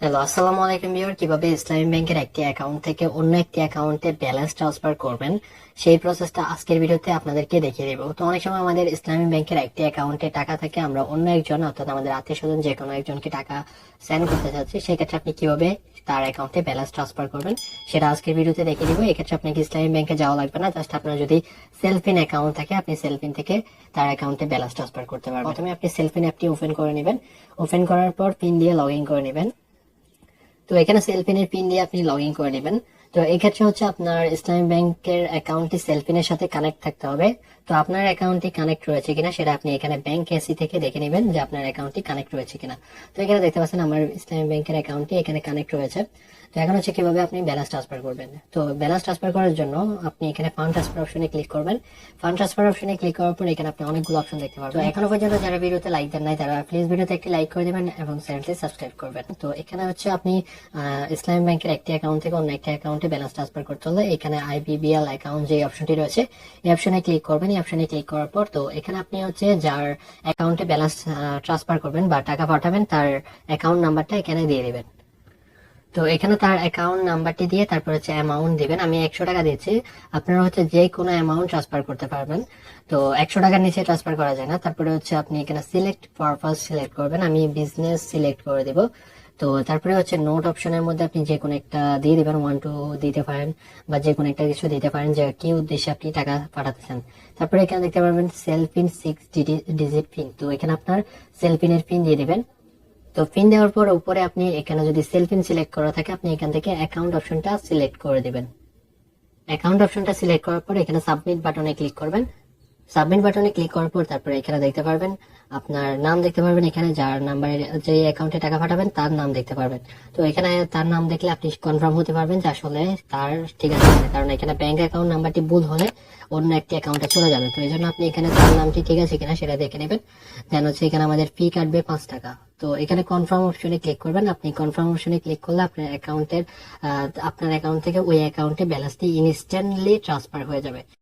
Hello, আসসালামু আলাইকুম viewer. কিভাবে ইসলামী ব্যাংকের একটি অ্যাকাউন্ট থেকে অন্য একটি অ্যাকাউন্টে ব্যালেন্স ট্রান্সফার করবেন সেই প্রসেসটা আজকের ভিডিওতে আপনাদেরকে দেখিয়ে দেবো। তো অনেক সময় আমাদের ইসলামী ব্যাংকের একটি অ্যাকাউন্টে টাকা থাকে, আমরা অন্য একজন অর্থাৎ আমাদের আত্মীয় স্বজন যে কোনো একজনকে টাকা সেন্ড করতে চাচ্ছি, সেক্ষেত্রে আপনি কিভাবে তার অ্যাকাউন্টে ব্যালেন্স ট্রান্সফার করবেন সেটা আজকের ভিডিওতে দেখিয়ে দিব। এক্ষেত্রে আপনাকে ইসলামী ব্যাংকে যাওয়া লাগবে না, জাস্ট আপনার যদি সেলফিন অ্যাকাউন্ট থাকে আপনি সেলফিন থেকে তার অ্যাকাউন্টে ব্যালেন্স ট্রান্সফার করতে পারবেন। প্রথমে আপনি সেলফিন অ্যাপটি ওপেন করে নেবেন। ওপেন করার পর পিন দিয়ে লগ ইন করে নেবেন। তো এখানে সেলফিনের পিন দিয়ে আপনি লগ ইন করে নেবেন। তো এক্ষেত্রে হচ্ছে আপনার ইসলামী ব্যাংকের অ্যাকাউন্টটি সেলফিনের সাথে কানেক্ট থাকতে হবে। তো আপনার অ্যাকাউন্টটি কানেক্ট রয়েছে কিনা সেটা আপনি এখানে ব্যাংক এসি থেকে দেখে নেবেন যে আপনার অ্যাকাউন্টটি কানেক্ট রয়েছে কিনা। তো এখানে দেখতে পাচ্ছেন আমার ইসলামী ব্যাংকের অ্যাকাউন্টটি এখানে কানেক্ট রয়েছে। তো এখন হচ্ছে কিভাবে আপনি ব্যালেন্স ট্রান্সফার করবেন। তো ব্যালেন্স ট্রান্সফার করার জন্য আপনি এখানে ফান্ড ট্রান্সফার অপশনে ক্লিক করবেন। ফান্ড ট্রান্সফার অপশনে ক্লিক করার পর এখানে আপনি অনেকগুলো অপশন দেখতে পারবেন। তো এখনো পর্যন্ত যারা ভিডিওতে লাইক দেন নাই তারা প্লিজ ভিডিওতে একটি লাইক করে দেবেন এবং চ্যানেলটি সাবস্ক্রাইব করবেন। তো এখানে হচ্ছে আপনি ইসলামী ব্যাংকের একটি অ্যাকাউন্ট থেকে অন্য একটি অ্যাকাউন্টে ব্যালেন্স ট্রান্সফার করতে হলে এখানে আইবিবিএল অ্যাকাউন্ট যে অপশনটি রয়েছে এই অপশনে ক্লিক করবেন। এই অপশনে ক্লিক করার পর তো এখানে আপনি হচ্ছে যার অ্যাকাউন্টে ব্যালেন্স ট্রান্সফার করবেন বা টাকা পাঠাবেন তার অ্যাকাউন্ট নাম্বারটা এখানে দিয়ে দিবেন। তো এখানে তার অ্যাকাউন্ট নাম্বারটি দিয়ে তারপর হচ্ছে অ্যামাউন্ট দিবেন। আমি 100 টাকা দিয়েছি, আপনারা হচ্ছে যে কোনো অ্যামাউন্ট ট্রান্সফার করতে পারবেন। তো 100 টাকার নিচে ট্রান্সফার করা যায় না। তারপরে হচ্ছে আপনি এখানে সিলেক্ট পারপাস সিলেক্ট করবেন, আমি বিজনেস সিলেক্ট করে দিব। তো তারপরে হচ্ছে নোট অপশনের মধ্যে আপনি যে কোনো একটা দিয়ে দিবেন, 1 2 দিতে পারেন বা যে কোনো একটা কিছু দিতে পারেন যে কি উদ্দেশ্যে আপনি টাকা পাঠাতেছেন। তারপরে এখানে দেখতে পারবেন সেলফিন 6 ডিজিট পিন। তো এখানে আপনার সেলফিনের পিন দিয়ে দিবেন। তো পিন দেওয়ার পর উপরে আপনি এখানে যদি সেলফিন সিলেক্ট করা থাকে আপনি এখান থেকে অ্যাকাউন্ট অপশনটা সিলেক্ট করে দিবেন। অ্যাকাউন্ট অপশনটা সিলেক্ট করার পর এখানে সাবমিট বাটনে ক্লিক করবেন। সাবমিট বাটনে ক্লিক করার পর তারপরে এখানে দেখতে পারবেন আপনার নাম দেখতে পারবেন, এখানে যার নাম্বারে যে অ্যাকাউন্টে টাকা পাঠাবেন তার নাম দেখতে পারবেন। তো এখানে তার নাম দেখলে আপনি কনফার্ম হতে পারবেন যে আসলে তার ঠিক আছে, কারণ এখানে ব্যাংক অ্যাকাউন্ট নাম্বারটি ভুল হলে অন্য একটি অ্যাকাউন্টে চলে যাবে। তো এই জন্য আপনি এখানে তার নামটি ঠিক আছে কিনা সেটা দেখে নেবেন। দেন হচ্ছে এখানে আমাদের ফি কাটবে 5 টাকা। তো এখানে কনফার্ম অপশনে ক্লিক করবেন। আপনি কনফার্ম অপশনে ক্লিক করলে আপনার অ্যাকাউন্ট থেকে ওই অ্যাকাউন্টে ব্যালেন্সটি ইনস্ট্যান্টলি ট্রান্সফার হয়ে যাবে।